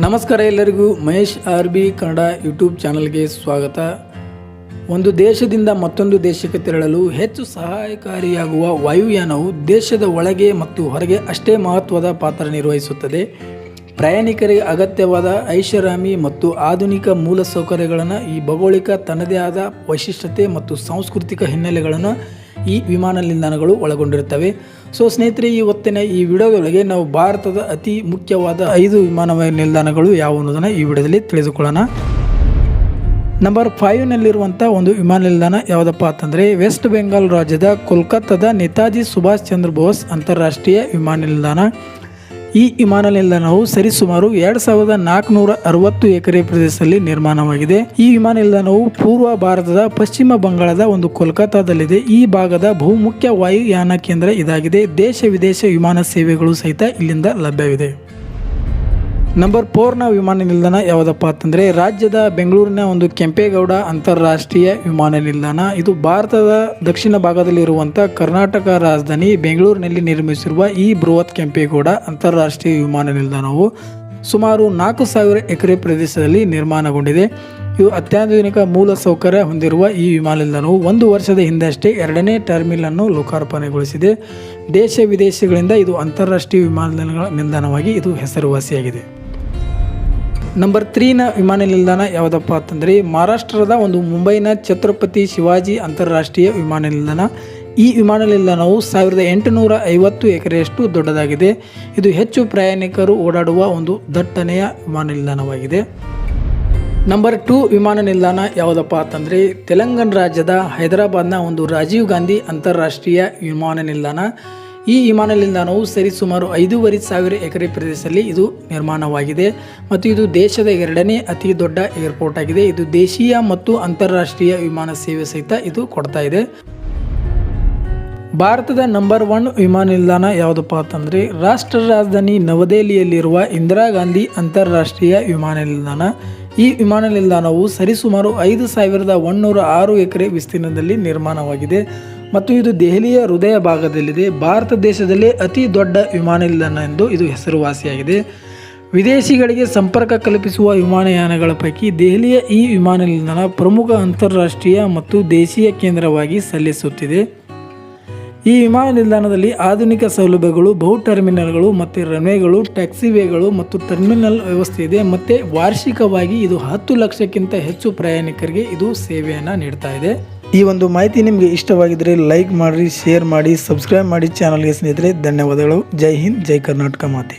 ನಮಸ್ಕಾರ ಎಲ್ಲರಿಗೂ Mahesh R B Kannada YouTube ಚಾನಲ್ಗೆ ಸ್ವಾಗತ. ಒಂದು ದೇಶದಿಂದ ಮತ್ತೊಂದು ದೇಶಕ್ಕೆ ತೆರಳಲು ಹೆಚ್ಚು ಸಹಾಯಕಾರಿಯಾಗುವ ವಾಯುಯಾನವು ದೇಶದ ಒಳಗೆ ಮತ್ತು ಹೊರಗೆ ಅಷ್ಟೇ ಮಹತ್ವದ ಪಾತ್ರ ನಿರ್ವಹಿಸುತ್ತದೆ. ಪ್ರಯಾಣಿಕರಿಗೆ ಅಗತ್ಯವಾದ ಐಷಾರಾಮಿ ಮತ್ತು ಆಧುನಿಕ ಮೂಲಸೌಕರ್ಯಗಳನ್ನು ಈ ಭೌಗೋಳಿಕ ತನ್ನದೇ ಆದ ವೈಶಿಷ್ಟ್ಯತೆ ಮತ್ತು ಸಾಂಸ್ಕೃತಿಕ ಹಿನ್ನೆಲೆಗಳನ್ನು ಈ ವಿಮಾನ ನಿಲ್ದಾಣಗಳು ಒಳಗೊಂಡಿರುತ್ತವೆ. ಸೊ ಸ್ನೇಹಿತರೆ, ಇವತ್ತಿನ ಈ ವಿಡಿಯೋದೊಳಗೆ ನಾವು ಭಾರತದ ಅತಿ ಮುಖ್ಯವಾದ 5 ವಿಮಾನ ನಿಲ್ದಾಣಗಳು ಯಾವುವು ಅನ್ನೋದನ್ನು ಈ ವಿಡಿಯೋದಲ್ಲಿ ತಿಳಿದುಕೊಳ್ಳೋಣ. ನಂಬರ್ 5ನಲ್ಲಿರುವಂಥ ಒಂದು ವಿಮಾನ ನಿಲ್ದಾಣ ಯಾವುದಪ್ಪ ಅಂತಂದರೆ ವೆಸ್ಟ್ ಬೆಂಗಾಲ್ ರಾಜ್ಯದ ಕೋಲ್ಕತ್ತಾದ ನೇತಾಜಿ ಸುಭಾಷ್ ಚಂದ್ರ ಬೋಸ್ ಅಂತಾರಾಷ್ಟ್ರೀಯ ವಿಮಾನ ನಿಲ್ದಾಣ. ಈ ವಿಮಾನ ನಿಲ್ದಾಣವು ಸರಿಸುಮಾರು 2460 ಎಕರೆ ಪ್ರದೇಶದಲ್ಲಿ ನಿರ್ಮಾಣವಾಗಿದೆ. ಈ ವಿಮಾನ ನಿಲ್ದಾಣವು ಪೂರ್ವ ಭಾರತದ ಪಶ್ಚಿಮ ಬಂಗಾಳದ ಒಂದು ಕೋಲ್ಕತ್ತಾದಲ್ಲಿದೆ. ಈ ಭಾಗದ ಬಹುಮುಖ್ಯ ವಾಯುಯಾನ ಕೇಂದ್ರ ಇದಾಗಿದೆ. ದೇಶ ವಿದೇಶ ವಿಮಾನ ಸೇವೆಗಳು ಸಹಿತ ಇಲ್ಲಿಂದ ಲಭ್ಯವಿದೆ. ನಂಬರ್ 4ನ ವಿಮಾನ ನಿಲ್ದಾಣ ಯಾವುದಪ್ಪ ಅಂತಂದರೆ ರಾಜ್ಯದ ಬೆಂಗಳೂರಿನ ಒಂದು ಕೆಂಪೇಗೌಡ ಅಂತಾರಾಷ್ಟ್ರೀಯ ವಿಮಾನ ನಿಲ್ದಾಣ. ಇದು ಭಾರತದ ದಕ್ಷಿಣ ಭಾಗದಲ್ಲಿರುವಂಥ ಕರ್ನಾಟಕ ರಾಜಧಾನಿ ಬೆಂಗಳೂರಿನಲ್ಲಿ ನಿರ್ಮಿಸಿರುವ ಈ ಬೃಹತ್ ಕೆಂಪೇಗೌಡ ಅಂತಾರಾಷ್ಟ್ರೀಯ ವಿಮಾನ ನಿಲ್ದಾಣವು ಸುಮಾರು 4000 ಎಕರೆ ಪ್ರದೇಶದಲ್ಲಿ ನಿರ್ಮಾಣಗೊಂಡಿದೆ. ಇವು ಅತ್ಯಾಧುನಿಕ ಮೂಲ ಸೌಕರ್ಯ ಹೊಂದಿರುವ ಈ ವಿಮಾನ ನಿಲ್ದಾಣವು 1 ವರ್ಷದ ಹಿಂದಷ್ಟೇ 2ನೇ ಟರ್ಮಿನಲ್ ಅನ್ನು ಲೋಕಾರ್ಪಣೆಗೊಳಿಸಿದೆ. ದೇಶ ವಿದೇಶಗಳಿಂದ ಇದು ಅಂತಾರಾಷ್ಟ್ರೀಯ ವಿಮಾನ ನಿಲ್ದಾಣವಾಗಿ ಇದು ಹೆಸರುವಾಸಿಯಾಗಿದೆ. ನಂಬರ್ 3ನ ವಿಮಾನ ನಿಲ್ದಾಣ ಯಾವುದಪ್ಪ ಅಂತಂದರೆ ಮಹಾರಾಷ್ಟ್ರದ ಒಂದು ಮುಂಬೈನ ಛತ್ರಪತಿ ಶಿವಾಜಿ ಅಂತಾರಾಷ್ಟ್ರೀಯ ವಿಮಾನ ನಿಲ್ದಾಣ. ಈ ವಿಮಾನ ನಿಲ್ದಾಣವು 1850 ಎಕರೆಯಷ್ಟು ದೊಡ್ಡದಾಗಿದೆ. ಇದು ಹೆಚ್ಚು ಪ್ರಯಾಣಿಕರು ಓಡಾಡುವ ಒಂದು ದಟ್ಟಣೆಯ ವಿಮಾನ ನಿಲ್ದಾಣವಾಗಿದೆ. ನಂಬರ್ 2 ವಿಮಾನ ನಿಲ್ದಾಣ ಯಾವುದಪ್ಪ ಅಂತಂದರೆ ತೆಲಂಗಾಣ ರಾಜ್ಯದ ಹೈದರಾಬಾದ್ನ ಒಂದು ರಾಜೀವ್ ಗಾಂಧಿ ಅಂತಾರಾಷ್ಟ್ರೀಯ ವಿಮಾನ ನಿಲ್ದಾಣ. ಈ ವಿಮಾನ ನಿಲ್ದಾಣವು ಸರಿಸುಮಾರು 5500 ಎಕರೆ ಪ್ರದೇಶದಲ್ಲಿ ಇದು ನಿರ್ಮಾಣವಾಗಿದೆ ಮತ್ತು ಇದು ದೇಶದ 2ನೇ ಅತಿ ದೊಡ್ಡ ಏರ್ಪೋರ್ಟ್ ಆಗಿದೆ. ಇದು ದೇಶೀಯ ಮತ್ತು ಅಂತಾರಾಷ್ಟ್ರೀಯ ವಿಮಾನ ಸೇವೆ ಸಹಿತ ಇದು ಕೊಡ್ತಾ ಇದೆ. ಭಾರತದ ನಂಬರ್ 1 ವಿಮಾನ ನಿಲ್ದಾಣ ಯಾವುದಪ್ಪ ಅಂತಂದರೆ ರಾಷ್ಟ್ರ ರಾಜಧಾನಿ ನವದೆಹಲಿಯಲ್ಲಿರುವ ಇಂದಿರಾ ಗಾಂಧಿ ಅಂತಾರಾಷ್ಟ್ರೀಯ ವಿಮಾನ ನಿಲ್ದಾಣ. ಈ ವಿಮಾನ ನಿಲ್ದಾಣವು ಸರಿಸುಮಾರು 5106 ಎಕರೆ ವಿಸ್ತೀರ್ಣದಲ್ಲಿ ನಿರ್ಮಾಣವಾಗಿದೆ ಮತ್ತು ಇದು ದೆಹಲಿಯ ಹೃದಯ ಭಾಗದಲ್ಲಿದೆ. ಭಾರತ ದೇಶದಲ್ಲೇ ಅತಿ ದೊಡ್ಡ ವಿಮಾನ ನಿಲ್ದಾಣ ಎಂದು ಇದು ಹೆಸರುವಾಸಿಯಾಗಿದೆ. ವಿದೇಶಿಗಳಿಗೆ ಸಂಪರ್ಕ ಕಲ್ಪಿಸುವ ವಿಮಾನಯಾನಗಳ ಪೈಕಿ ದೆಹಲಿಯ ಈ ವಿಮಾನ ನಿಲ್ದಾಣ ಪ್ರಮುಖ ಅಂತಾರಾಷ್ಟ್ರೀಯ ಮತ್ತು ದೇಶೀಯ ಕೇಂದ್ರವಾಗಿ ಸಲ್ಲಿಸುತ್ತಿದೆ. ಈ ವಿಮಾನ ನಿಲ್ದಾಣದಲ್ಲಿ ಆಧುನಿಕ ಸೌಲಭ್ಯಗಳು, ಬಹು ಟರ್ಮಿನಲ್ಗಳು ಮತ್ತು ರನ್ವೇಗಳು, ಟ್ಯಾಕ್ಸಿವೇಗಳು ಮತ್ತು ಟರ್ಮಿನಲ್ ವ್ಯವಸ್ಥೆ ಇದೆ ಮತ್ತು ವಾರ್ಷಿಕವಾಗಿ ಇದು 10 ಲಕ್ಷಕ್ಕಿಂತ ಹೆಚ್ಚು ಪ್ರಯಾಣಿಕರಿಗೆ ಇದು ಸೇವೆಯನ್ನು ನೀಡ್ತಾ ಇದೆ. ಈ ಒಂದು ಮಾಹಿತಿ ನಿಮಗೆ ಇಷ್ಟವಾಗಿದ್ದರೆ ಲೈಕ್ ಮಾಡಿರಿ, ಶೇರ್ ಮಾಡಿ, ಸಬ್ಸ್ಕ್ರೈಬ್ ಮಾಡಿ ಚಾನಲ್ಗೆ ಸ್ನೇಹಿತರೆ. ಧನ್ಯವಾದಗಳು. ಜೈ ಹಿಂದ್, ಜೈ ಕರ್ನಾಟಕ ಮಾತೆ.